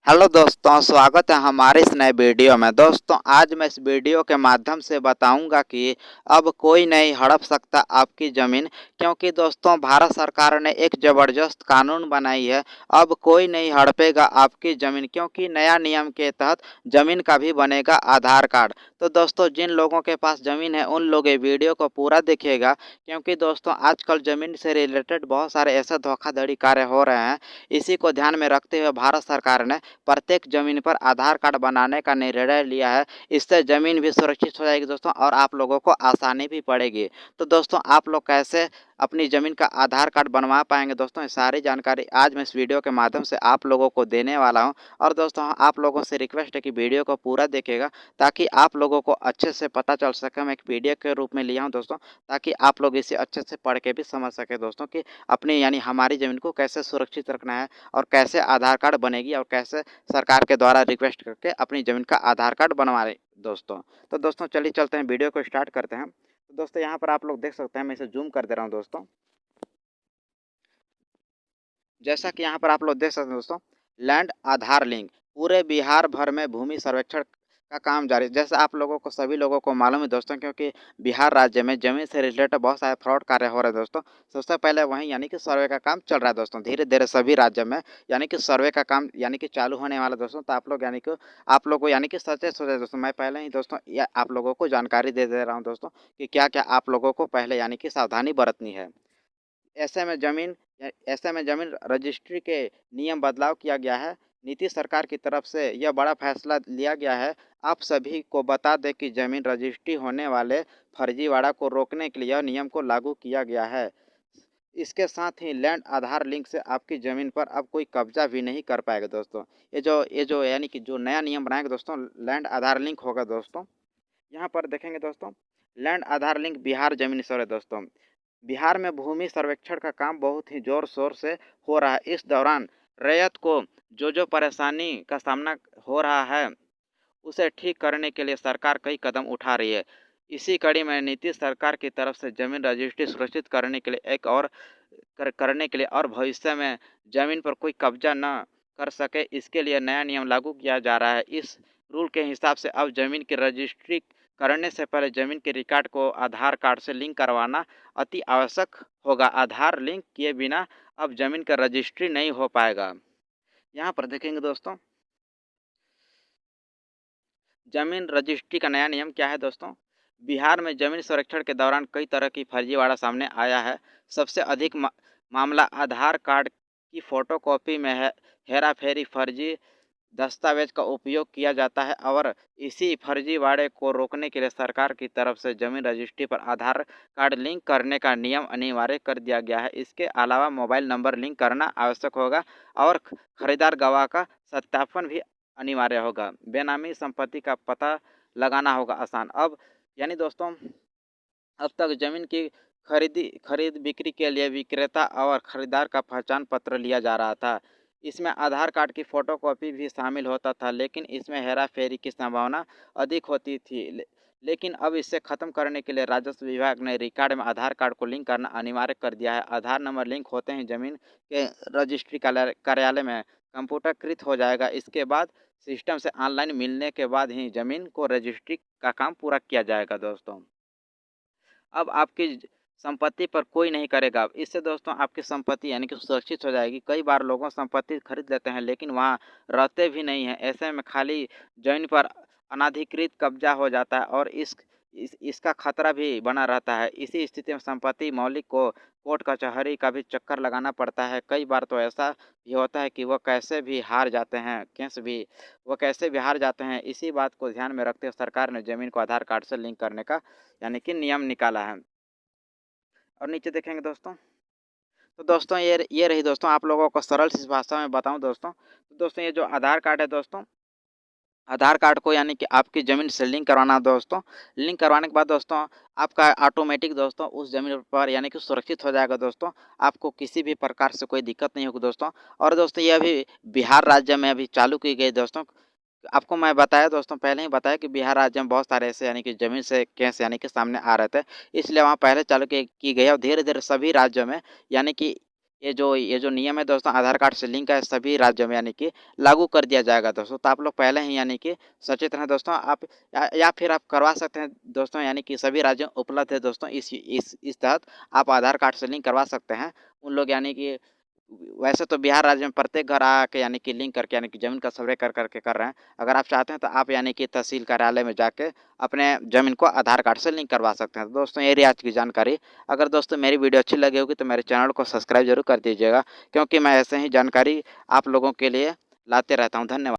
Hello दोस्तों, स्वागत है हमारे इस नए वीडियो में। दोस्तों, आज मैं इस वीडियो के माध्यम से बताऊंगा कि अब कोई नहीं हड़प सकता आपकी ज़मीन, क्योंकि दोस्तों भारत सरकार ने एक ज़बरदस्त कानून बनाई है। अब कोई नहीं हड़पेगा आपकी ज़मीन, क्योंकि नया नियम के तहत ज़मीन का भी बनेगा आधार कार्ड। तो दोस्तों, जिन लोगों के पास ज़मीन है उन लोग ये वीडियो को पूरा देखिएगा, क्योंकि दोस्तों आजकल ज़मीन से रिलेटेड बहुत सारे ऐसे धोखाधड़ी कार्य हो रहे हैं। इसी को ध्यान में रखते हुए भारत सरकार ने प्रत्येक ज़मीन पर आधार कार्ड बनाने का निर्णय लिया है। इससे ज़मीन भी सुरक्षित हो जाएगी दोस्तों, और आप लोगों को आसानी भी पड़ेगी। तो दोस्तों, आप लोग कैसे अपनी ज़मीन का आधार कार्ड बनवा पाएंगे दोस्तों, ये सारी जानकारी आज मैं इस वीडियो के माध्यम से आप लोगों को देने वाला हूं। और दोस्तों, आप लोगों से रिक्वेस्ट है कि वीडियो को पूरा देखिएगा, ताकि आप लोगों को अच्छे से पता चल सके। मैं एक पीडीएफ के रूप में लिया हूं दोस्तों, ताकि आप लोग इसे अच्छे से पढ़ के भी समझ सके दोस्तों कि अपनी यानी हमारी ज़मीन को कैसे सुरक्षित रखना है, और कैसे आधार कार्ड बनेगी, और कैसे सरकार के द्वारा रिक्वेस्ट करके अपनी ज़मीन का आधार कार्ड बनवा रहे दोस्तों। तो दोस्तों, चलिए चलते हैं, वीडियो को स्टार्ट करते हैं। तो दोस्तों, यहाँ पर आप लोग देख सकते हैं, मैं इसे जूम कर दे रहा हूँ दोस्तों। जैसा कि यहाँ पर आप लोग देख सकते हैं दोस्तों, लैंड आधार लिंक पूरे बिहार भर में भूमि सर्वेक्षण का काम जारी। जैसे आप लोगों को सभी लोगों को मालूम है दोस्तों, क्योंकि बिहार राज्य में जमीन से रिलेटेड बहुत सारे फ्रॉड कार्य हो रहे हैं दोस्तों। सबसे पहले वहीं यानी कि सर्वे का काम चल रहा है दोस्तों। धीरे धीरे सभी राज्य में यानी कि सर्वे का काम यानी कि चालू होने वाला दोस्तों। तो आप लोग यानी कि आप लोग को यानी कि सचेत हो जाए दोस्तों। मैं पहले ही दोस्तों आप लोगों को जानकारी दे रहा हूँ दोस्तों कि क्या क्या आप लोगों को पहले यानी कि सावधानी बरतनी है। ऐसे में ज़मीन ऐसे में ज़मीन रजिस्ट्री के नियम बदलाव किया गया है। नीतीश सरकार की तरफ से यह बड़ा फैसला लिया गया है। आप सभी को बता दें कि ज़मीन रजिस्ट्री होने वाले फर्जीवाड़ा को रोकने के लिए यह नियम को लागू किया गया है। इसके साथ ही लैंड आधार लिंक से आपकी ज़मीन पर अब कोई कब्जा भी नहीं कर पाएगा दोस्तों। ये जो यानी कि जो नया नियम बनाएगा दोस्तों, लैंड आधार लिंक होगा दोस्तों। यहाँ पर देखेंगे दोस्तों, लैंड आधार लिंक बिहार ज़मीन सर्वे दोस्तों। बिहार में भूमि सर्वेक्षण का काम बहुत ही जोर शोर से हो रहा है। इस दौरान रैयत को जो परेशानी का सामना हो रहा है, उसे ठीक करने के लिए सरकार कई कदम उठा रही है। इसी कड़ी में नीतीश सरकार की तरफ से जमीन रजिस्ट्री सुरक्षित करने के लिए करने के लिए और भविष्य में जमीन पर कोई कब्जा न कर सके, इसके लिए नया नियम लागू किया जा रहा है। इस रूल के हिसाब से अब जमीन की रजिस्ट्री करने से पहले जमीन के रिकॉर्ड को आधार कार्ड से लिंक करवाना अति आवश्यक होगा। आधार लिंक किए बिना अब जमीन का रजिस्ट्री नहीं हो पाएगा। यहाँ पर देखेंगे दोस्तों, जमीन रजिस्ट्री का नया नियम क्या है दोस्तों। बिहार में जमीन संरक्षण के दौरान कई तरह की फर्जीवाड़ा सामने आया है। सबसे अधिक मामला आधार कार्ड की फोटोकॉपी में है। हेरा फेरी, फर्जी दस्तावेज का उपयोग किया जाता है, और इसी फर्जीवाड़े को रोकने के लिए सरकार की तरफ से जमीन रजिस्ट्री पर आधार कार्ड लिंक करने का नियम अनिवार्य कर दिया गया है। इसके अलावा मोबाइल नंबर लिंक करना आवश्यक होगा, और खरीदार गवाह का सत्यापन भी अनिवार्य होगा। बेनामी संपत्ति का पता लगाना होगा आसान। अब यानी दोस्तों, अब तक जमीन की खरीद बिक्री के लिए विक्रेता और खरीदार का पहचान पत्र लिया जा रहा था। इसमें आधार कार्ड की फोटोकॉपी भी शामिल होता था, लेकिन इसमें हेरा फेरी की संभावना अधिक होती थी। लेकिन अब इसे खत्म करने के लिए राजस्व विभाग ने रिकॉर्ड में आधार कार्ड को लिंक करना अनिवार्य कर दिया है। आधार नंबर लिंक होते ही जमीन के रजिस्ट्री कार्यालय में कंप्यूटरकृत हो जाएगा। इसके बाद सिस्टम से ऑनलाइन मिलने के बाद ही जमीन को रजिस्ट्री का काम पूरा किया जाएगा दोस्तों। अब आपकी संपत्ति पर कोई नहीं करेगा। इससे दोस्तों आपकी संपत्ति यानी कि सुरक्षित हो जाएगी। कई बार लोगों संपत्ति खरीद लेते हैं, लेकिन वहाँ रहते भी नहीं हैं। ऐसे में खाली ज़मीन पर अनाधिकृत कब्जा हो जाता है, और इसका खतरा भी बना रहता है। इसी स्थिति में संपत्ति मालिक को कोर्ट कचहरी का भी चक्कर लगाना पड़ता है। कई बार तो ऐसा भी होता है कि वो कैसे भी हार जाते हैं। इसी बात को ध्यान में रखते हुए सरकार ने ज़मीन को आधार कार्ड से लिंक करने का यानी कि नियम निकाला है। और नीचे देखेंगे दोस्तों, तो दोस्तों ये रही दोस्तों, आप लोगों को सरल सी भाषा में बताऊं दोस्तों। तो दोस्तों, ये जो आधार कार्ड है दोस्तों, आधार कार्ड को यानी कि आपकी ज़मीन से लिंक करवाना दोस्तों। लिंक करवाने के बाद दोस्तों आपका ऑटोमेटिक दोस्तों उस ज़मीन पर यानी कि सुरक्षित हो जाएगा दोस्तों। आपको किसी भी प्रकार से कोई दिक्कत नहीं होगी दोस्तों। और दोस्तों, ये अभी बिहार राज्य में अभी चालू की गई दोस्तों। आपको मैं बताया दोस्तों, पहले ही बताया कि बिहार राज्य में बहुत सारे ऐसे यानी कि ज़मीन से केस यानी कि सामने आ रहे थे, इसलिए वहाँ पहले चालू की गई है, और धीरे-धीरे सभी राज्यों में यानी कि ये जो नियम है दोस्तों आधार कार्ड से लिंक है सभी राज्यों में यानी कि लागू कर दिया जाएगा दोस्तों। तो आप लोग पहले ही यानी कि सचेत रहें दोस्तों। आप या फिर आप करवा सकते हैं दोस्तों, यानी कि सभी राज्यों उपलब्ध है दोस्तों इस तहत आप आधार कार्ड से लिंक करवा सकते हैं। उन लोग यानी कि वैसे तो बिहार राज्य में प्रत्येक घर आके यानी कि लिंक करके यानी कि ज़मीन का सर्वे कर कर रहे हैं। अगर आप चाहते हैं तो आप यानी कि तहसील कार्यालय में जाके अपने ज़मीन को आधार कार्ड से लिंक करवा सकते हैं। तो दोस्तों ये रही आज की जानकारी। अगर दोस्तों मेरी वीडियो अच्छी लगी होगी तो मेरे चैनल को सब्सक्राइब ज़रूर कर दीजिएगा, क्योंकि मैं ऐसे ही जानकारी आप लोगों के लिए लाते रहता हूँ। धन्यवाद।